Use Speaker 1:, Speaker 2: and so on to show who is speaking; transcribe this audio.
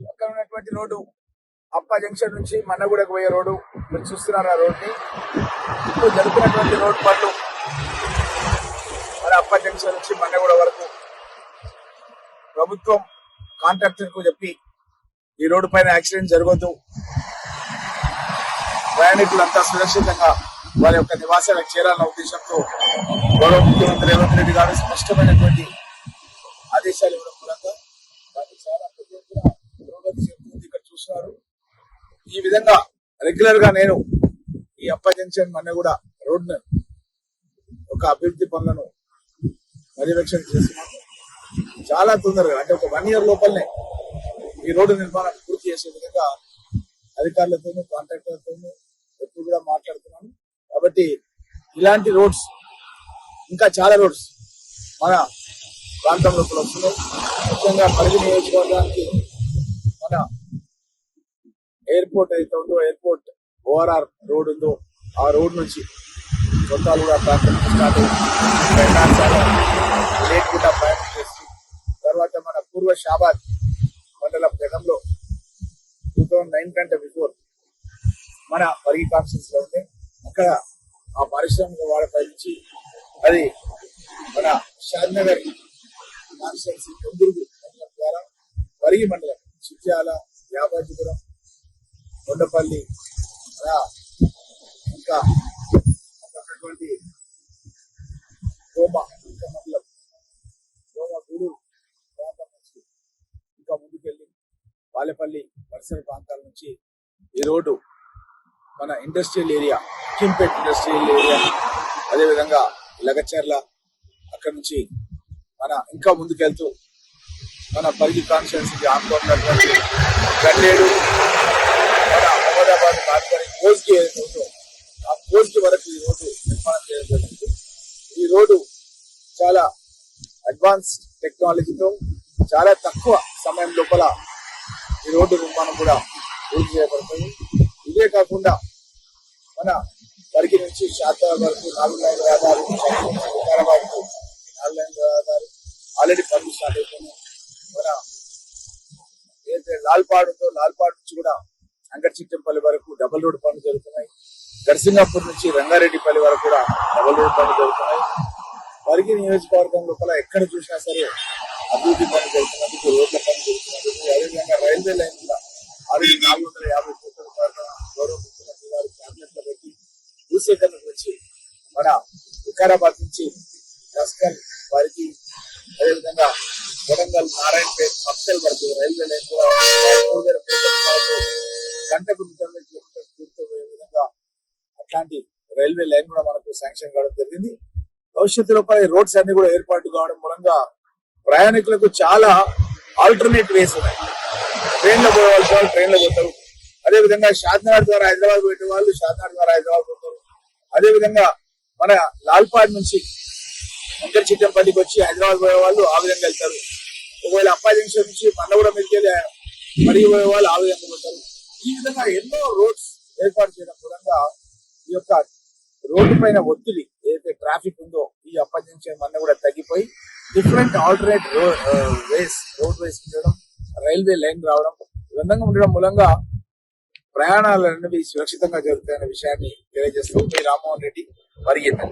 Speaker 1: పక్కన ఉన్నటువంటి రోడ్డు అప్ప జంక్షన్ నుంచి మన్నగూడకు పోయే రోడ్డు మీరు చూస్తున్నారు. ఆ రోడ్ని ఇప్పుడు జరుగుతున్నటువంటి రోడ్డు పనులు మన అప్ప జంక్షన్ నుంచి మన్నగూడ వరకు ప్రభుత్వం కాంట్రాక్టర్ కు చెప్పి ఈ రోడ్డు పైన యాక్సిడెంట్ జరగొద్దు, ప్రయాణికులంతా సురక్షితంగా వారి యొక్క నివాసాలకు చేరాలన్న ఉద్దేశంతో గౌరవ ముఖ్యమంత్రి రేవంత్ రెడ్డి గారు స్పష్టమైనటువంటి ఆదేశాలు ఇవ్వడం మూలంగా దాన్ని చాలా పెద్ద ఎత్తున పురోగతి చెందుతుంది. ఇక్కడ చూస్తున్నారు. ఈ విధంగా రెగ్యులర్ గా నేను ఈ అప్ప జంక్షన్ మన్నగూడ రోడ్ను ఒక అభివృద్ధి పనులను పర్యవేక్షణ చేస్తున్నాను. చాలా తొందరగా అంటే ఒక 1 year లోపలనే ఈ రోడ్డు నిర్మాణం పూర్తి చేసే విధంగా అధికారులతోనూ కాంట్రాక్టర్లతోనూ ఎప్పుడు కూడా మాట్లాడుతున్నాను. కాబట్టి ఇలాంటి రోడ్స్ ఇంకా చాలా రోడ్స్ మన ప్రాంతం లోపల వస్తున్నాయి. ముఖ్యంగా పరిధి నియోజకవర్గానికి మన ఎయిర్పోర్ట్ అయితే ఉందో ఎయిర్పోర్ట్ ORR రోడ్ ఉందో ఆ రోడ్ నుంచి కొత్తలు కూడా ప్రాంతం స్టార్ట్ లేట్ కూడా ప్రయాణం చేసి తర్వాత మన పూర్వ షాబాద్ మండలం జగంలో 2009 కంటే బిఫోర్ మన పరిగి కాన్స్టిట్యూన్సీ లో ఉండే అక్కడ ఆ పారిశ్రామిక వాడపై నుంచి అది మన షాద్నగర్ కాన్స్టిట్యూన్సీ కొందుర్గు మండలం ద్వారా పరిగి మండలం చిట్యాల యాబాజీపురం కొండపల్లి ఇంకా అక్కడటువంటి మండలం గూడూరు ప్రాంతం నుంచి ఇంకా ముందుకెళ్ళి బాలేపల్లి పరిసర ప్రాంతాల నుంచి ఈ రోడ్డు మన ఇండస్ట్రియల్ ఏరియా కింపేట్ ఇండస్ట్రియల్ ఏరియా అదేవిధంగా లగచర్ల అక్కడ నుంచి మన ఇంకా ముందుకెళ్తూ మన పరిగి కాన్స్టిట్యూన్సీకి ఆనుకున్నటువంటి గండేడు మన అహ్మదాబాద్ రాజధాని కోస్కి ఏదైతే ఉందో ఆ కోస్కి వరకు ఈ రోడ్డు నిర్మాణం చేయడం జరిగింది. ఈ రోడ్డు చాలా అడ్వాన్స్ టెక్నాలజీతో చాలా తక్కువ సమయం లోపల ఈ రోడ్డు నిర్మాణం కూడా పూర్తి చేయబడుతుంది. ఇదే కాకుండా మన పరిగి నుంచి షాద్నగర్ వరకు 4 లైన్ల రహదారి, వికారాబాద్ 4 లైన్ల రహదారి ఆల్రెడీ పనులు స్టార్ట్ అయిపోయినాయి. మన ఏదైతే లాల్పాడ్ ఉందో లాల్పాడ్ నుంచి కూడా అంగర్చిట్టంపల్లి వరకు డబుల్ రోడ్ పనులు జరుగుతున్నాయి. గర్సింగాపూర్ నుంచి రంగారెడ్డిపల్లి వరకు కూడా డబుల్ రోడ్ పనులు జరుగుతున్నాయి. పరిగి నియోజకవర్గం లోపల ఎక్కడ చూసినా సరే అభివృద్ధి పనులు జరుగుతున్నందుకు రోడ్ల పనులు జరుగుతున్నందుకు అదేవిధంగా రైల్వే లైన్ కూడా ఆల్రెడీ 450 కోట్ల రూపాయల గౌరవ ముఖ్యమంత్రి గారు క్యాబినెట్ లో పెట్టి భూసేకరణ గురించి మన వికారాబాద్ నుంచి దస్కల్ వారికి అదేవిధంగా వరంగల్ నారాయణపేట మక్తల్ వరకు రైల్వే లైన్ కూడా గంటకు 190 కిలోమీటర్స్ పూర్తయ్యే విధంగా అట్లాంటి రైల్వే లైన్ కూడా మనకు శాంక్షన్ కావడం జరిగింది. భవిష్యత్తులో రోడ్స్ అన్ని కూడా ఏర్పాటు కావడం మూలంగా ప్రయాణికులకు చాలా ఆల్టర్నేట్ వేస్ ఉన్నాయి. ట్రైన్ లో పోయే వాళ్ళు ట్రైన్ లో పోతారు. అదేవిధంగా షాద్నగర్ ద్వారా హైదరాబాద్ పోయే వాళ్ళు షాద్నగర్ ద్వారా హైదరాబాద్ పోతారు. అదేవిధంగా మన లాల్పాడ్ నుంచి అంకర్చిట్టంపల్లికి వచ్చి హైదరాబాద్ పోయే వాళ్ళు ఆ విధంగా వెళ్తారు. ఒకవేళ అప్పా జంక్షన్ నుంచి మన్నగూడ మీదకి వెళ్ళి మరిగి పోయే వాళ్ళు ఆ విధంగా పోతారు. ఈ విధంగా ఎన్నో రోడ్స్ ఏర్పాటు చేయడం మూలంగా ఈ యొక్క రోడ్డు పైన ఒత్తిడి ఏదైతే ట్రాఫిక్ ఉందో ఈ అప్పా జంక్షన్ మన్న కూడా తగ్గిపోయి డిఫరెంట్ ఆల్టర్నేట్ రోడ్ వేస్ ఉండడం, రైల్వే లైన్ రావడం ఈ విధంగా ఉండడం మూలంగా ప్రయాణాలు అనేవి సురక్షితంగా జరుగుతాయనే విషయాన్ని తెలియజేస్తూ మీ రామ్మోహన్ రెడ్డి పరిగెత్తండి.